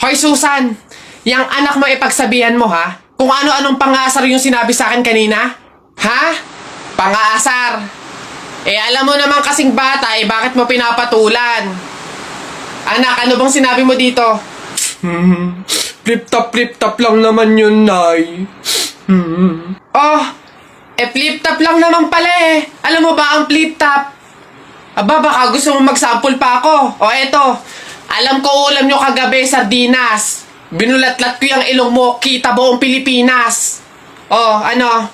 Hoy Susan, yung anak mo ipagsabihan mo ha? Kung ano-anong pangasar yung sinabi sa akin kanina? Ha? Pangasar. Alam mo naman kasing bata bakit mo pinapatulan? Anak, ano bang sinabi mo dito? Flip-top lang naman yun, Nay. Oh, flip-top lang naman pala Alam mo ba ang flip-top? Aba, baka gusto mo mag-sample pa ako. O eto, alam ko ulam nyo kagabi, sardinas. Binulatlat ko yung ilong mo, kita buong Pilipinas. Oh, ano?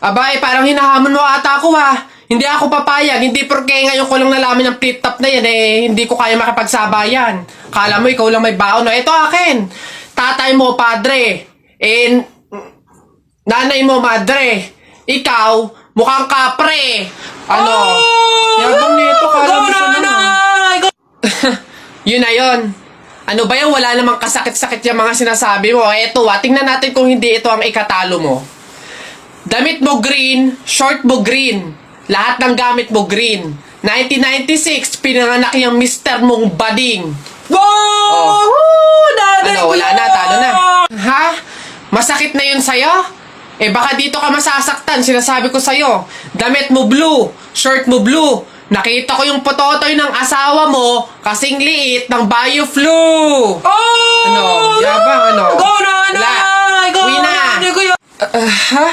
Aba, parang hinahamon mo ata ako ha. Hindi ako papayag, hindi porke ngayon ko lang nalaman ng flip-top na yan hindi ko kaya makipagsabayan. Kala mo ikaw lang may baon. No, ito akin. Tatay mo, padre. Nanay mo, madre. Ikaw, mukhang kapre. Ano? Yabang nito, kala mo sa Yun na yun. Ano ba yan? Wala namang kasakit-sakit yung mga sinasabi mo. Eto tingnan natin kung hindi ito ang ikatalo mo. Damit mo green, short mo green. Lahat ng gamit mo green. 1996, pinanganak yung mister mong bading. Wow! Ano, wala na, talo na. Ha? Masakit na yun sa'yo? Baka dito ka masasaktan, sinasabi ko sa'yo. Damit mo blue, short mo blue. Nakita ko yung pototoy ng asawa mo, kasing liit ng bio-flu. Oh! Ano? Yabang, ano? Go na! Uwi na! Ha?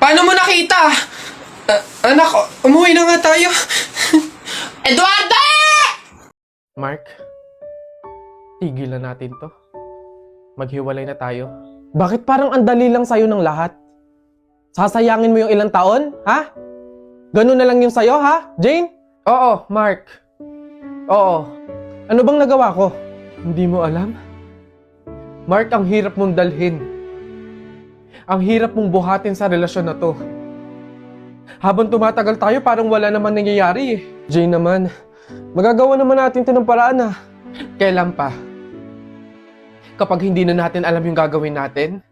Paano mo nakita? Anak, umuwi na nga tayo. Eduardo! Mark, tigilan natin to. Maghiwalay na tayo. Bakit parang ang dali lang sa'yo ng lahat? Sasayangin mo yung ilang taon, ha? Ganun na lang yung sa'yo, ha, Jane? Oo, Mark. Oo. Ano bang nagawa ko? Hindi mo alam? Mark, ang hirap mong dalhin. Ang hirap mong buhatin sa relasyon na to. Habang tumatagal tayo, parang wala naman nangyayari Jane naman, magagawa naman natin ito ng paraan Kailan pa? Kapag hindi na natin alam yung gagawin natin?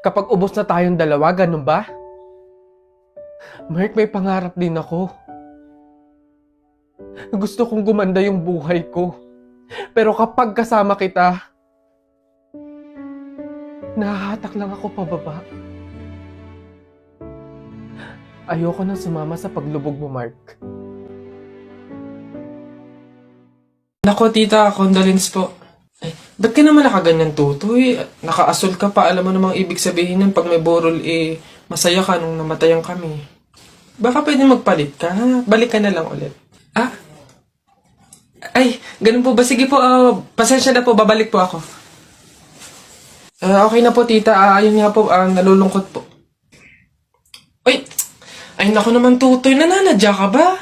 Kapag ubos na tayong dalawa, ganun ba? Mark, may pangarap din ako. Gusto kong gumanda yung buhay ko. Pero kapag kasama kita, nahahatak lang ako pababa. Ayoko nang sumama sa paglubog mo, Mark. Nako, tita, condolence po. Ba't ka naman nakaganyan, tutoy? Naka-asol ka pa, alam mo namang ibig sabihin nun pag may borol, masaya ka nung namatayan kami. Baka pwede magpalit ka, ha? Balik ka na lang ulit. Ay, ganun po ba? Sige po, pasensya na po, babalik po ako. Okay na po, tita. Ayun nga po, nalulungkot po. Ay, naku naman, tutoy. Nananadya ka ba?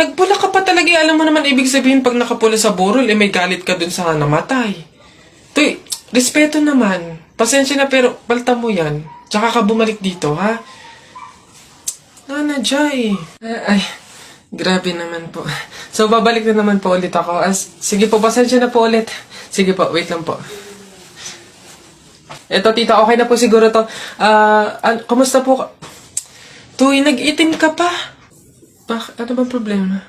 Nagpula ka pa talaga. Alam mo naman ibig sabihin pag nakapula sa borol, may galit ka dun sa namatay. Tuy, respeto naman. Pasensya na pero palta mo yan. Tsaka ka bumalik dito, ha? Nanadya Ay, grabe naman po. So, babalik na naman po ulit ako. Sige po, pasensya na po ulit. Sige po, wait lang po. Eto, tita, okay na po siguro to. Kumusta po? Tuy, nag-itim ka pa. Ano bang problema?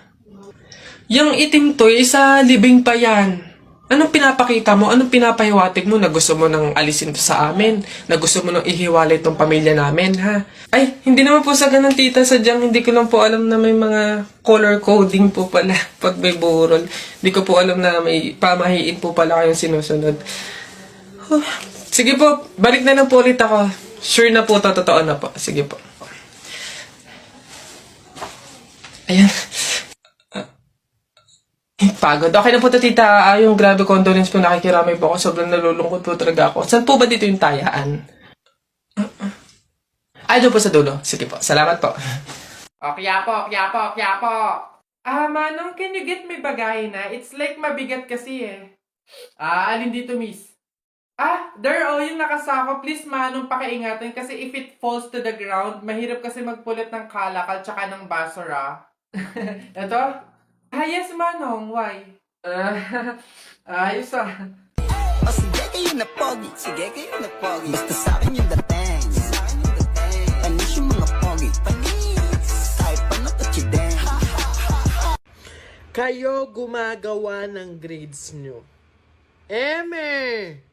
Yung itim to, sa libing pa yan. Anong pinapakita mo? Anong pinapahiwatig mo na gusto mo nang alisin to sa amin? Na gusto mo nang ihiwalay tong pamilya namin, ha? Ay, hindi naman po sa ganun, tita. Sadyang hindi ko lang po alam na may mga color coding po pala pag may burol. Hindi ko po alam na may pamahiin po pala kayong sinusunod. Sige po, balik na lang po ulit ako. Sure na po, totoo na po. Sige po. Ayan. Pagod. Okay na po ito, tita. Yung grabe condolence po, nakikiramay po ako. Sobrang nalulungkot po talaga ako. Saan po ba dito yung tayaan? Doon po sa dulo. Sige po. Salamat po. Kya po. Manong, can you get me bagay na? It's like mabigat kasi alin dito, miss? There, yung nakasako. Please, Manong, pakiingatan. Kasi if it falls to the ground, mahirap kasi magpulit ng kalakal tsaka ng basura. Ito? Yes, Manong. Why? Ayos O sige kayo na pogi, basta sa'kin yung dating. Panis yung mga pogi, panis. Kahit pa na touchy din. Kayo gumagawa ng grades nyo.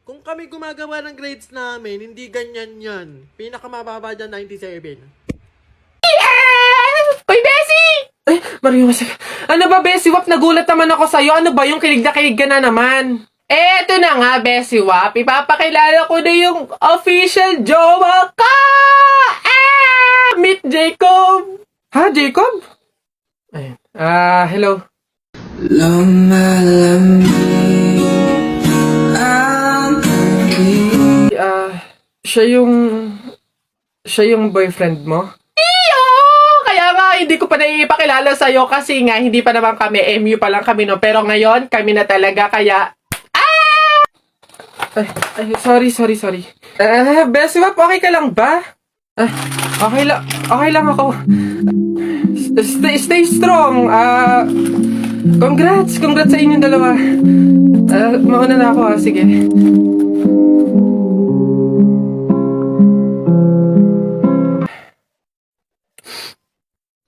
Kung kami gumagawa ng grades namin, hindi ganyan yan. Pinakamababa dyan, 97. Uy, Bessie! Ay, Mario, ano ba, Bessie Wap? Nagulat naman ako sa'yo. Ano ba yung kilig na kilig ka na naman? Eto na nga, Bessie Wap. Ipapakilala ko na yung official jowa ko! Meet Jacob! Ha, Jacob? Ayun. Hello. Siya yung boyfriend mo? Iyo! Kaya nga, hindi ko pa naipakilala sa'yo kasi nga, hindi pa naman kami, MU pa lang kami, no? Pero ngayon, kami na talaga, kaya... Sorry. Bessie Wap, okay ka lang ba? Okay lang ako. Stay strong. Congrats sa inyong dalawa. Mauna na ako, sige.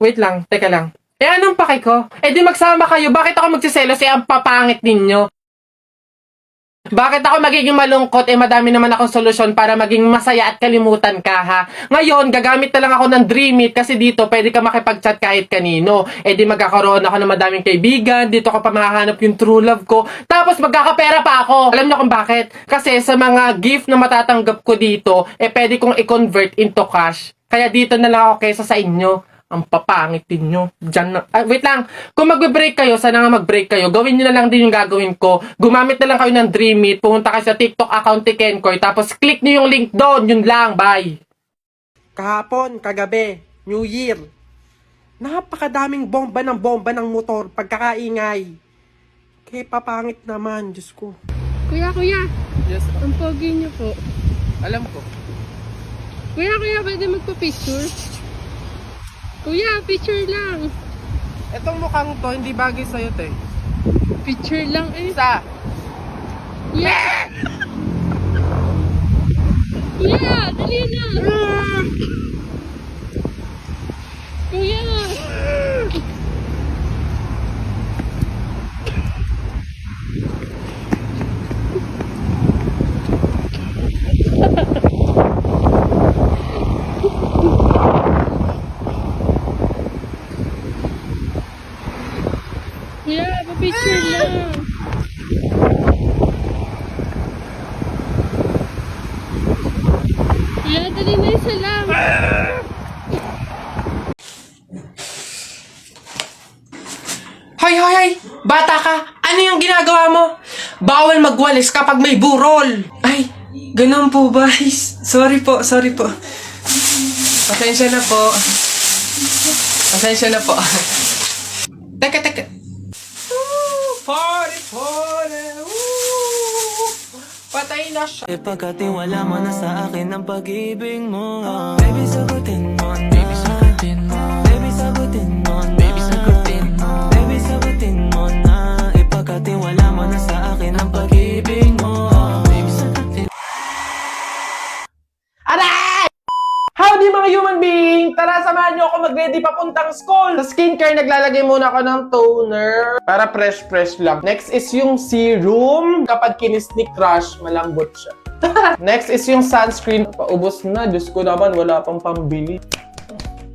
Wait lang, teka lang. Anong pake ko? Di magsama kayo, bakit ako magsiselos ang papangit ninyo? Bakit ako magiging malungkot? Madami naman akong solusyon para maging masaya at kalimutan ka, ha? Ngayon, gagamit na lang ako ng Dream It kasi dito pwede ka makipag-chat kahit kanino. Di magkakaroon ako ng madaming kaibigan, dito ko pa mahahanap yung true love ko, tapos magkakapera pa ako. Alam niyo kung bakit? Kasi sa mga gift na matatanggap ko dito, pwede kong i-convert into cash. Kaya dito na lang ako kaysa sa inyo. Ang papangit din nyo. Diyan na. Wait lang. Kung mag-break kayo, sana nga mag-break kayo. Gawin nyo na lang din yung gagawin ko. Gumamit na lang kayo ng Dream It. Pumunta kayo sa TikTok account ni Kenkoy. Tapos click nyo yung link doon. Yun lang. Bye. Kahapon, kagabi, New Year. Napakadaming bomba ng motor, pagkakaingay. Kaya papangit naman, Diyos ko. Kuya, Yes, ang pogi niyo po. alam ko. Kuya, pwede magpa-picture? Kuya, picture lang. Etong mukhang to, hindi bagay sa'yo, te. Picture lang eh. Isa. Kuya! Kuya, dali na! Kuya! Kuya, pa-picture lang. Kuya, dali na isa lang. Hoy! Bata ka! Ano yung ginagawa mo? Bawal magwalis kapag may burol! Ay, ganun po ba? Sorry po. Pasensya na po. Teka. Patay na siya. Ipagkatiwala mo na sa akin ang pag-ibig mo. Baby, sagutin mo na. Baby, sagutin mo. Baby, sagutin mo na. Baby, sagutin mo. Baby, sagutin mo na. Ipagkatiwala mo na sa akin ang pag-ibig mo. Baby, sagutin. Aray! Howdy mga human being! Tara, samahan nyo ako mag-ready papuntang school! Sa skincare, naglalagay muna ako ng toner para fresh lang. Next is yung serum. Kapag kinis ni crush, malambot siya. Next is yung sunscreen. Paubos na. Diyos ko naman, wala pang pambili.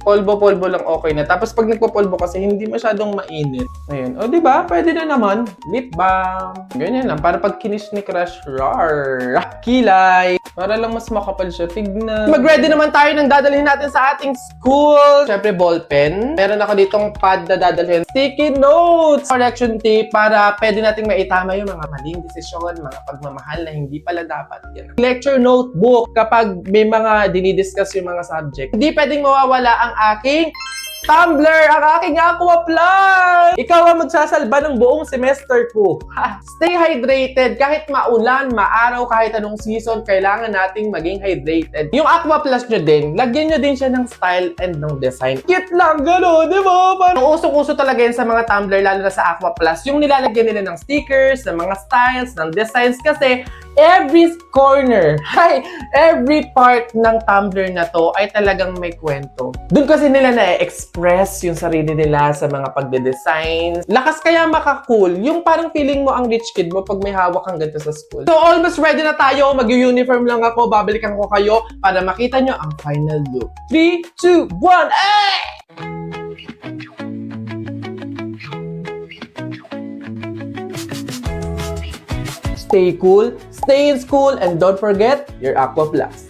Polvo lang okay na. Tapos pag nagpo-polvo kasi hindi masyadong mainit. Ayun. O diba? Pwede na naman. Lip balm. Ganyan lang. Para pag kinis ni crush, rar. Kilay. Para lang mas makapal siya. Tignan. Mag-ready naman tayo ng dadalhin natin sa ating school. Siyempre, ballpen. Meron ako ditong pad na dadalhin. Sticky notes. Correction tape para pwede nating maitama yung mga maling desisyon, mga pagmamahal na hindi pala dapat. Yan. Lecture notebook. Kapag may mga dinidiscuss yung mga subject. Hindi pwedeng mawawala ang aking tumbler, ang aking Aqua Plus! Ikaw ang magsasalba ng buong semester ko. Stay hydrated. Kahit maulan, maaraw, kahit anong season, kailangan nating maging hydrated. Yung Aqua Plus nyo din, lagyan nyo din siya ng style and ng design. Cute lang, gano'n, di ba? Parang usok-uso talaga yan sa mga tumbler, lalo na sa Aqua Plus. Yung nilalagyan nila ng stickers, ng mga styles, ng designs, kasi every corner, every part ng Tumblr na to ay talagang may kwento. Doon kasi nila na-express yung sarili nila sa mga pagde-design. Lakas kaya maka-cool. Yung parang feeling mo ang rich kid mo pag may hawak kang ganito sa school. So almost ready na tayo. Mag-uniform lang ako. Babalikan ko kayo para makita nyo ang final look. 3, 2, 1, eh! Stay cool, stay in school, and don't forget your Aqua Flask.